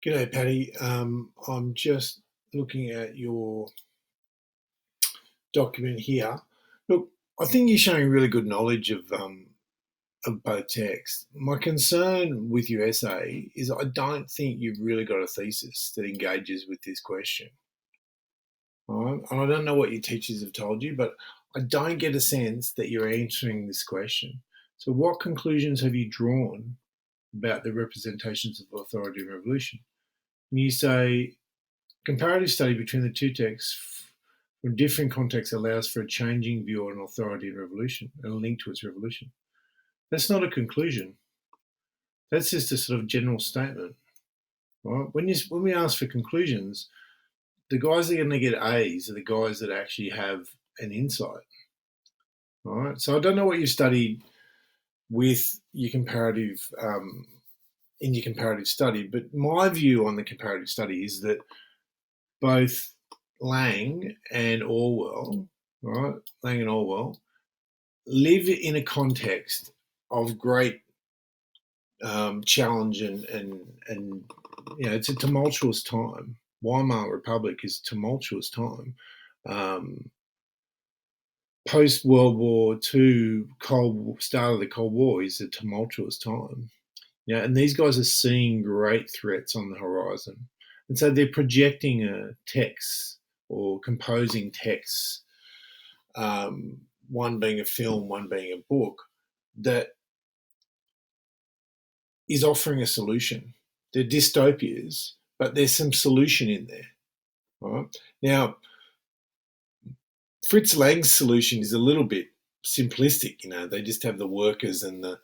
G'day, Paddy. I'm just looking at your document here. Look, I think you're showing really good knowledge of both texts. My concern with your essay is I don't think you've really got a thesis that engages with this question. All right? And I don't know what your teachers have told you, but I don't get a sense that you're answering this question. So, what conclusions have you drawn about the representations of authority and revolution? And you say comparative study between the two texts from different contexts allows for a changing view on authority and revolution and a link to its revolution. That's not a conclusion. That's just a sort of general statement. Right? When we ask for conclusions, the guys that are going to get A's are the guys that actually have an insight. All right. So I don't know what you've studied with your comparative in your comparative study, but my view on the comparative study is that both Lang and Orwell, right? Lang and Orwell live in a context of great challenge and it's a tumultuous time. Weimar Republic is a tumultuous time. Post World War II, start of the Cold War is a tumultuous time. Yeah, and these guys are seeing great threats on the horizon, and so they're projecting a text or composing texts, one being a film, one being a book, that is offering a solution. They're dystopias, but there's some solution in there. Right? Now, Fritz Lang's solution is a little bit simplistic. They just have the workers and the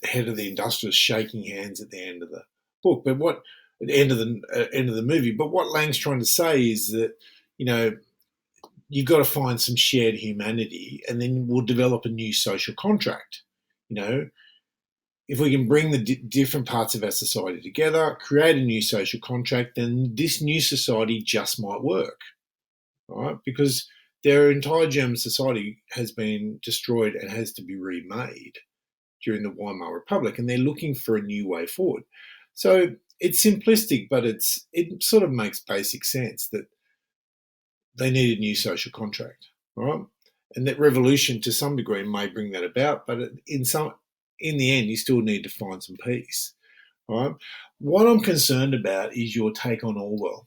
head of the industrialists shaking hands at the end of the book. But what at the end of the movie? But what Lang's trying to say is that you've got to find some shared humanity, and then we'll develop a new social contract. If we can bring the different parts of our society together, create a new social contract, then this new society just might work, right? Because their entire German society has been destroyed and has to be remade during the Weimar Republic, and they're looking for a new way forward. So it's simplistic, but it sort of makes basic sense that they need a new social contract, right? And that revolution, to some degree, may bring that about, but in the end, you still need to find some peace. All right. What I'm concerned about is your take on Orwell.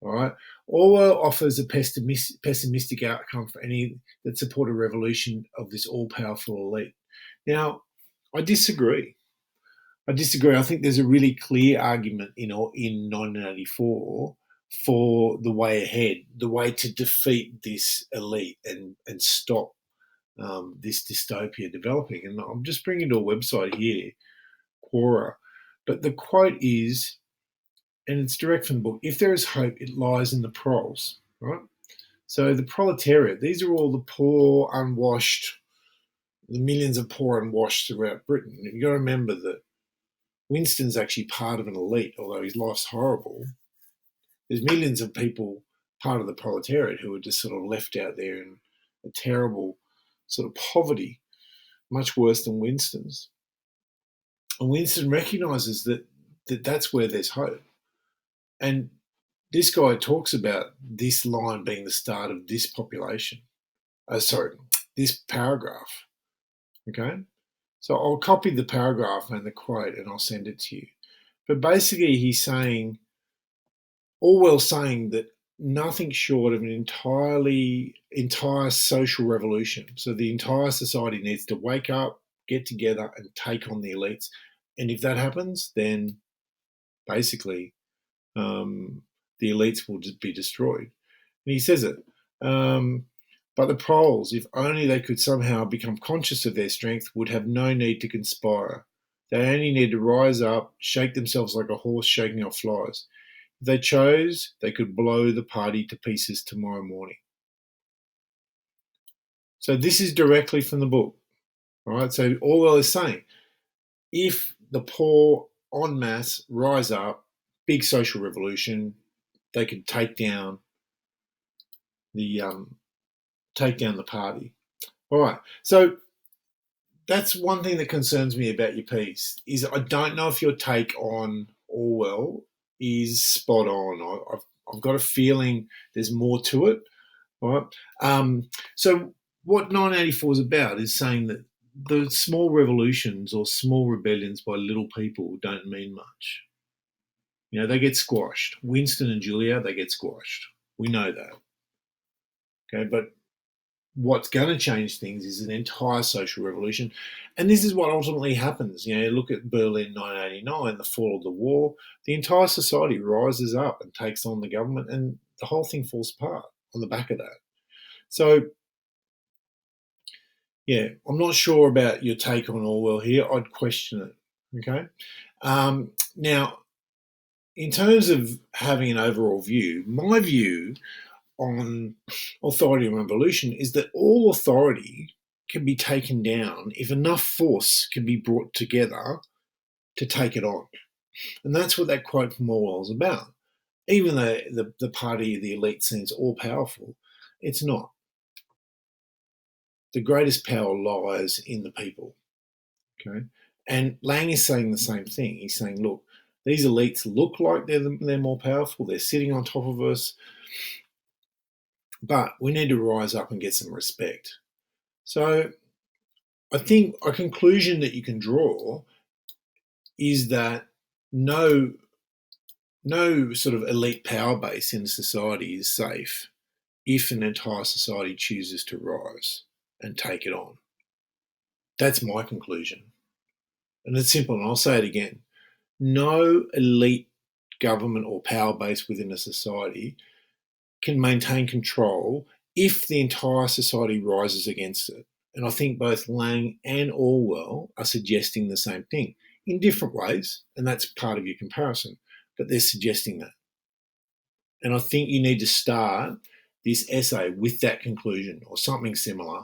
All right. Orwell offers a pessimistic outcome for any that support a revolution of this all-powerful elite. Now, I disagree. I think there's a really clear argument in 1984 for the way ahead, the way to defeat this elite and stop this dystopia developing. And I'm just bringing to a website here, Quora. But the quote is, and it's direct from the book, if there is hope, it lies in the proles, right? So the proletariat, these are all the poor, unwashed, the millions of poor unwashed throughout Britain. And you've got to remember that Winston's actually part of an elite, although his life's horrible. There's millions of people part of the proletariat who are just sort of left out there in a terrible sort of poverty, much worse than Winston's. And Winston recognises that that's where there's hope. And this guy talks about this line being the start of this population. This paragraph. Okay? So I'll copy the paragraph and the quote and I'll send it to you. But basically, he's saying, Orwell's saying that nothing short of an entire social revolution. So the entire society needs to wake up, get together, and take on the elites. And if that happens, then basically the elites will be destroyed. And he says it. But the proles, if only they could somehow become conscious of their strength, would have no need to conspire. They only need to rise up, shake themselves like a horse shaking off flies. If they chose, they could blow the party to pieces tomorrow morning. So this is directly from the book. All right. So Orwell is saying, if the poor en masse rise up, big social revolution, they could take down the party. All right. So that's one thing that concerns me about your piece is I don't know if your take on Orwell is spot on. I've got a feeling there's more to it. Right. So what 1984 is about is saying that the small revolutions or small rebellions by little people don't mean much. They get squashed. Winston and Julia, they get squashed. We know that. Okay, but what's going to change things is an entire social revolution. And this is what ultimately happens. Look at Berlin 1989, the fall of the war. The entire society rises up and takes on the government, and the whole thing falls apart on the back of that. So, yeah, I'm not sure about your take on Orwell here. I'd question it. Okay. Now, in terms of having an overall view, my view on authority and revolution is that all authority can be taken down if enough force can be brought together to take it on. And that's what that quote from Orwell is about. Even though the party, the elite, seems all powerful, it's not. The greatest power lies in the people. Okay. And Lang is saying the same thing. He's saying, look, these elites look like they're more powerful. They're sitting on top of us. But we need to rise up and get some respect. So I think a conclusion that you can draw is that no sort of elite power base in society is safe if an entire society chooses to rise and take it on. That's my conclusion. And it's simple, and I'll say it again. No elite government or power base within a society can maintain control if the entire society rises against it. And I think both Lang and Orwell are suggesting the same thing in different ways, and that's part of your comparison, but they're suggesting that. And I think you need to start this essay with that conclusion or something similar,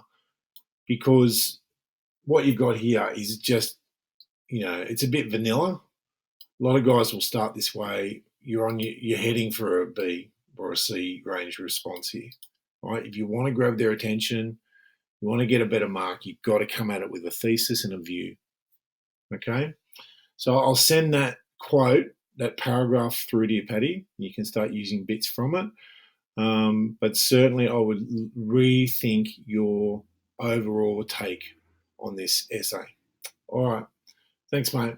because what you've got here is just, it's a bit vanilla. A lot of guys will start this way. You're heading for a B or a C range response here, right? If you want to grab their attention, you want to get a better mark, you've got to come at it with a thesis and a view. Okay? So I'll send that quote, that paragraph through to you, Paddy. You can start using bits from it. But certainly I would rethink your overall take on this essay. All right. Thanks, mate.